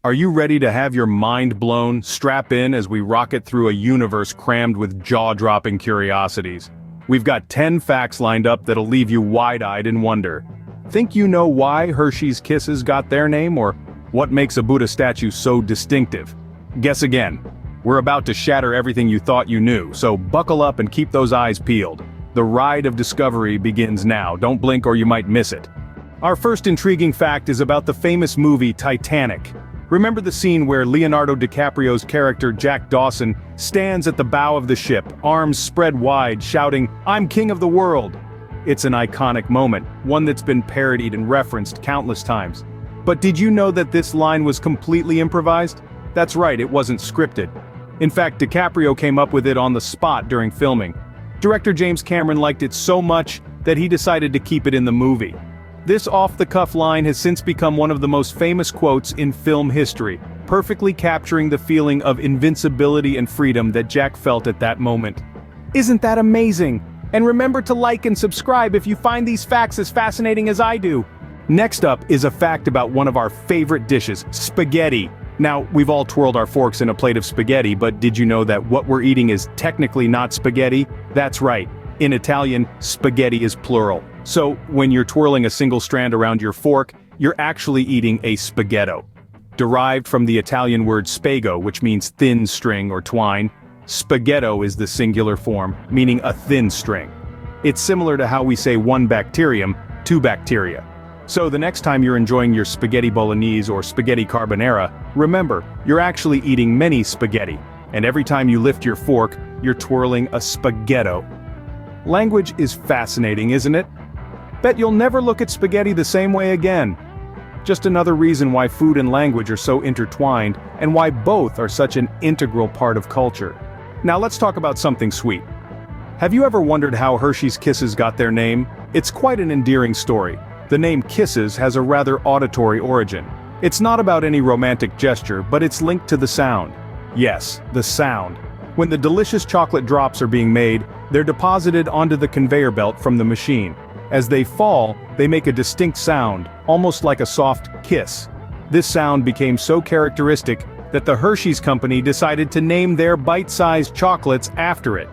Are you ready to have your mind blown? Strap in as we rocket through a universe crammed with jaw-dropping curiosities. We've got 10 facts lined up that'll leave you wide-eyed in wonder. Think you know why Hershey's Kisses got their name, or what makes a Buddha statue so distinctive? Guess again. We're about to shatter everything you thought you knew, so buckle up and keep those eyes peeled. The ride of discovery begins now. Don't blink or you might miss it. Our first intriguing fact is about the famous movie Titanic. Remember the scene where Leonardo DiCaprio's character Jack Dawson stands at the bow of the ship, arms spread wide, shouting, "I'm king of the world." It's an iconic moment, one that's been parodied and referenced countless times. But did you know that this line was completely improvised? That's right, it wasn't scripted. In fact, DiCaprio came up with it on the spot during filming. Director James Cameron liked it so much that he decided to keep it in the movie. This off-the-cuff line has since become one of the most famous quotes in film history, perfectly capturing the feeling of invincibility and freedom that Jack felt at that moment. Isn't that amazing? And remember to like and subscribe if you find these facts as fascinating as I do. Next up is a fact about one of our favorite dishes, spaghetti. Now, we've all twirled our forks in a plate of spaghetti, but did you know that what we're eating is technically not spaghetti? That's right. In Italian, spaghetti is plural. So, when you're twirling a single strand around your fork, you're actually eating a spaghetto. Derived from the Italian word spago, which means thin string or twine, spaghetto is the singular form, meaning a thin string. It's similar to how we say one bacterium, two bacteria. So the next time you're enjoying your spaghetti bolognese or spaghetti carbonara, remember, you're actually eating many spaghetti, and every time you lift your fork, you're twirling a spaghetto. Language is fascinating, isn't it? Bet you'll never look at spaghetti the same way again. Just another reason why food and language are so intertwined, and why both are such an integral part of culture. Now let's talk about something sweet. Have you ever wondered how Hershey's Kisses got their name? It's quite an endearing story. The name Kisses has a rather auditory origin. It's not about any romantic gesture, but it's linked to the sound. Yes, the sound. When the delicious chocolate drops are being made, they're deposited onto the conveyor belt from the machine. As they fall, they make a distinct sound, almost like a soft kiss. This sound became so characteristic that the Hershey's company decided to name their bite-sized chocolates after it.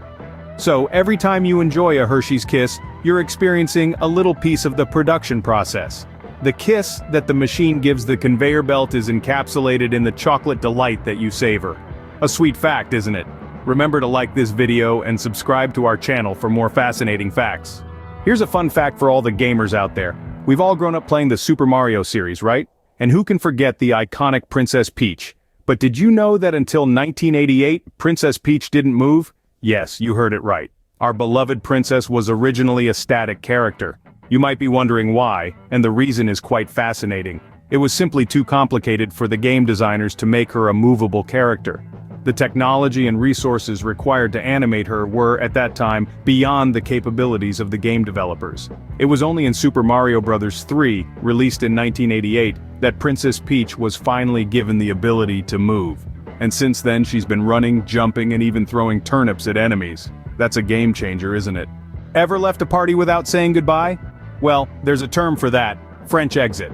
So every time you enjoy a Hershey's Kiss, you're experiencing a little piece of the production process. The kiss that the machine gives the conveyor belt is encapsulated in the chocolate delight that you savor. A sweet fact, isn't it? Remember to like this video and subscribe to our channel for more fascinating facts. Here's a fun fact for all the gamers out there. We've all grown up playing the Super Mario series, right? And who can forget the iconic Princess Peach? But did you know that until 1988, Princess Peach didn't move? Yes, you heard it right. Our beloved princess was originally a static character. You might be wondering why, and the reason is quite fascinating. It was simply too complicated for the game designers to make her a movable character. The technology and resources required to animate her were, at that time, beyond the capabilities of the game developers. It was only in Super Mario Bros. 3, released in 1988, that Princess Peach was finally given the ability to move. And since then she's been running, jumping, and even throwing turnips at enemies. That's a game changer, isn't it? Ever left a party without saying goodbye? Well, there's a term for that: French exit.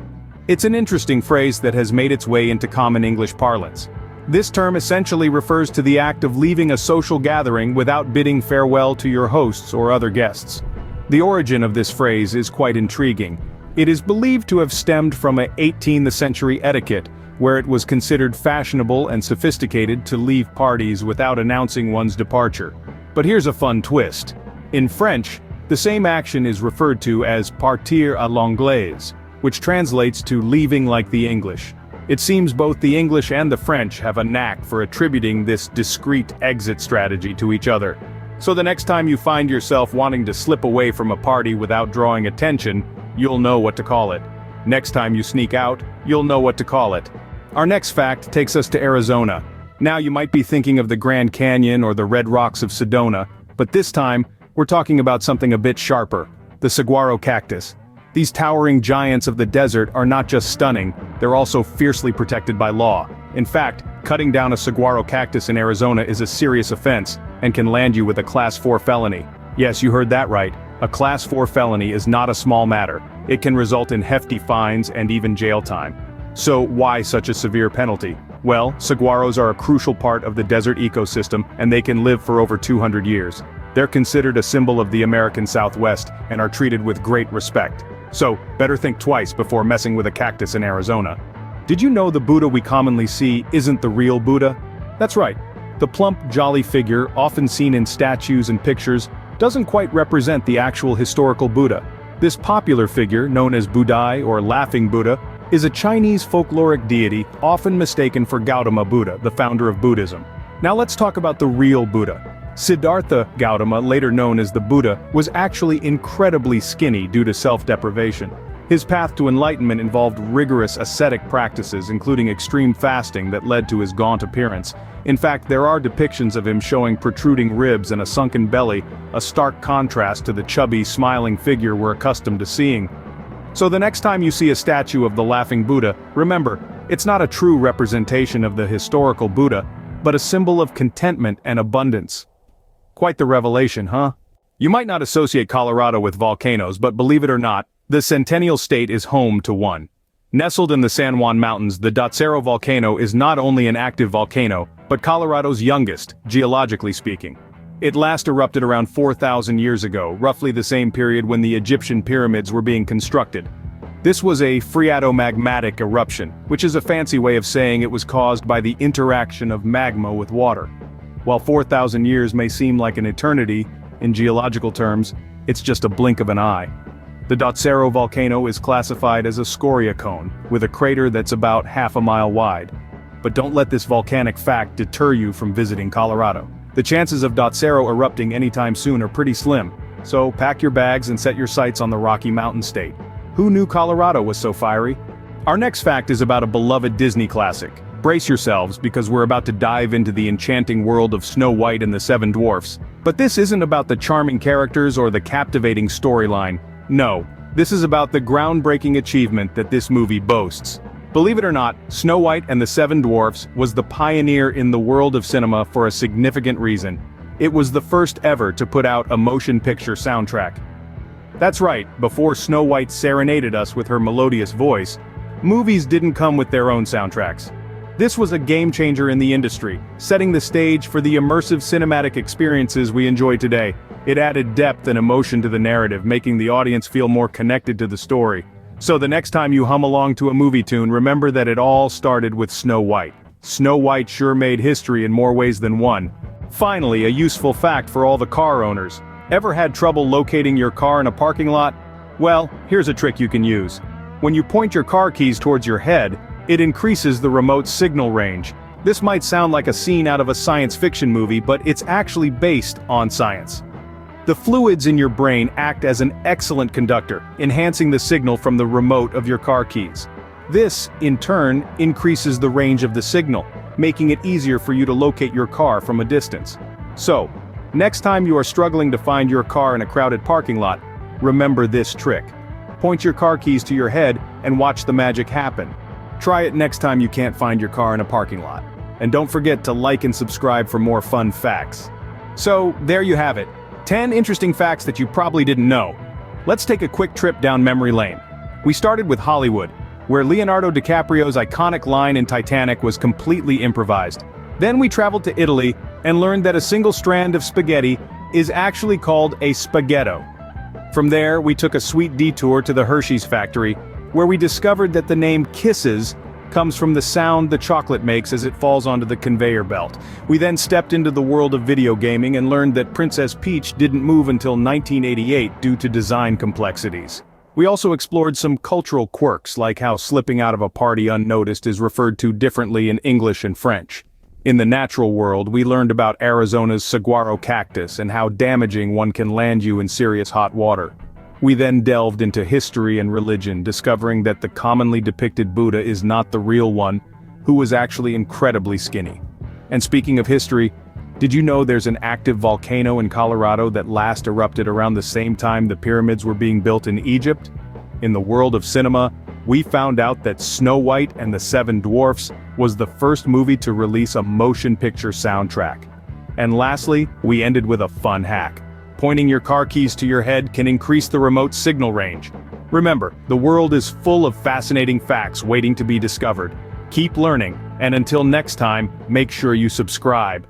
It's an interesting phrase that has made its way into common English parlance. This term essentially refers to the act of leaving a social gathering without bidding farewell to your hosts or other guests. The origin of this phrase is quite intriguing. It is believed to have stemmed from a 18th century etiquette, where it was considered fashionable and sophisticated to leave parties without announcing one's departure. But here's a fun twist. In French, the same action is referred to as partir à l'anglaise, which translates to leaving like the English. It seems both the English and the French have a knack for attributing this discreet exit strategy to each other. So the next time you find yourself wanting to slip away from a party without drawing attention, you'll know what to call it. Next time you sneak out, you'll know what to call it. Our next fact takes us to Arizona. Now you might be thinking of the Grand Canyon or the Red Rocks of Sedona, but this time, we're talking about something a bit sharper: the Saguaro Cactus. These towering giants of the desert are not just stunning, they're also fiercely protected by law. In fact, cutting down a saguaro cactus in Arizona is a serious offense, and can land you with a Class 4 felony. Yes, you heard that right. A Class 4 felony is not a small matter. It can result in hefty fines and even jail time. So why such a severe penalty? Well, saguaros are a crucial part of the desert ecosystem, and they can live for over 200 years. They're considered a symbol of the American Southwest and are treated with great respect. So, better think twice before messing with a cactus in Arizona. Did you know the Buddha we commonly see isn't the real Buddha? That's right. The plump, jolly figure, often seen in statues and pictures, doesn't quite represent the actual historical Buddha. This popular figure, known as Budai or Laughing Buddha, is a Chinese folkloric deity often mistaken for Gautama Buddha, the founder of Buddhism. Now let's talk about the real Buddha. Siddhartha Gautama, later known as the Buddha, was actually incredibly skinny due to self-deprivation. His path to enlightenment involved rigorous ascetic practices, including extreme fasting that led to his gaunt appearance. In fact, there are depictions of him showing protruding ribs and a sunken belly, a stark contrast to the chubby, smiling figure we're accustomed to seeing. So the next time you see a statue of the Laughing Buddha, remember, it's not a true representation of the historical Buddha, but a symbol of contentment and abundance. Quite the revelation, huh? You might not associate Colorado with volcanoes, but believe it or not, the Centennial State is home to one. Nestled in the San Juan Mountains, the Dotsero volcano is not only an active volcano, but Colorado's youngest, geologically speaking. It last erupted around 4,000 years ago, roughly the same period when the Egyptian pyramids were being constructed. This was a phreatomagmatic eruption, which is a fancy way of saying it was caused by the interaction of magma with water. While 4,000 years may seem like an eternity, in geological terms, it's just a blink of an eye. The Dotsero volcano is classified as a scoria cone, with a crater that's about half a mile wide. But don't let this volcanic fact deter you from visiting Colorado. The chances of Dotsero erupting anytime soon are pretty slim, so pack your bags and set your sights on the Rocky Mountain State. Who knew Colorado was so fiery? Our next fact is about a beloved Disney classic. Brace yourselves, because we're about to dive into the enchanting world of Snow White and the Seven Dwarfs. But this isn't about the charming characters or the captivating storyline. No, this is about the groundbreaking achievement that this movie boasts. Believe it or not, Snow White and the Seven Dwarfs was the pioneer in the world of cinema for a significant reason. It was the first ever to put out a motion picture soundtrack. That's right, before Snow White serenaded us with her melodious voice, movies didn't come with their own soundtracks. This was a game-changer in the industry, setting the stage for the immersive cinematic experiences we enjoy today. It added depth and emotion to the narrative, making the audience feel more connected to the story. So the next time you hum along to a movie tune, remember that it all started with Snow White. Snow White sure made history in more ways than one. Finally, a useful fact for all the car owners. Ever had trouble locating your car in a parking lot? Well, here's a trick you can use. When you point your car keys towards your head, it increases the remote signal range. This might sound like a scene out of a science fiction movie, but it's actually based on science. The fluids in your brain act as an excellent conductor, enhancing the signal from the remote of your car keys. This, in turn, increases the range of the signal, making it easier for you to locate your car from a distance. So, next time you are struggling to find your car in a crowded parking lot, remember this trick. Point your car keys to your head and watch the magic happen. Try it next time you can't find your car in a parking lot. And don't forget to like and subscribe for more fun facts. So, there you have it. 10 interesting facts that you probably didn't know. Let's take a quick trip down memory lane. We started with Hollywood, where Leonardo DiCaprio's iconic line in Titanic was completely improvised. Then we traveled to Italy and learned that a single strand of spaghetti is actually called a spaghetto. From there, we took a sweet detour to the Hershey's factory, where we discovered that the name Kisses comes from the sound the chocolate makes as it falls onto the conveyor belt. We then stepped into the world of video gaming and learned that Princess Peach didn't move until 1988 due to design complexities. We also explored some cultural quirks, like how slipping out of a party unnoticed is referred to differently in English and French. In the natural world, we learned about Arizona's Saguaro Cactus and how damaging one can land you in serious hot water. We then delved into history and religion, discovering that the commonly depicted Buddha is not the real one, who was actually incredibly skinny. And speaking of history, did you know there's an active volcano in Colorado that last erupted around the same time the pyramids were being built in Egypt? In the world of cinema, we found out that Snow White and the Seven Dwarfs was the first movie to release a motion picture soundtrack. And lastly, we ended with a fun hack. Pointing your car keys to your head can increase the remote signal range. Remember, the world is full of fascinating facts waiting to be discovered. Keep learning, and until next time, make sure you subscribe.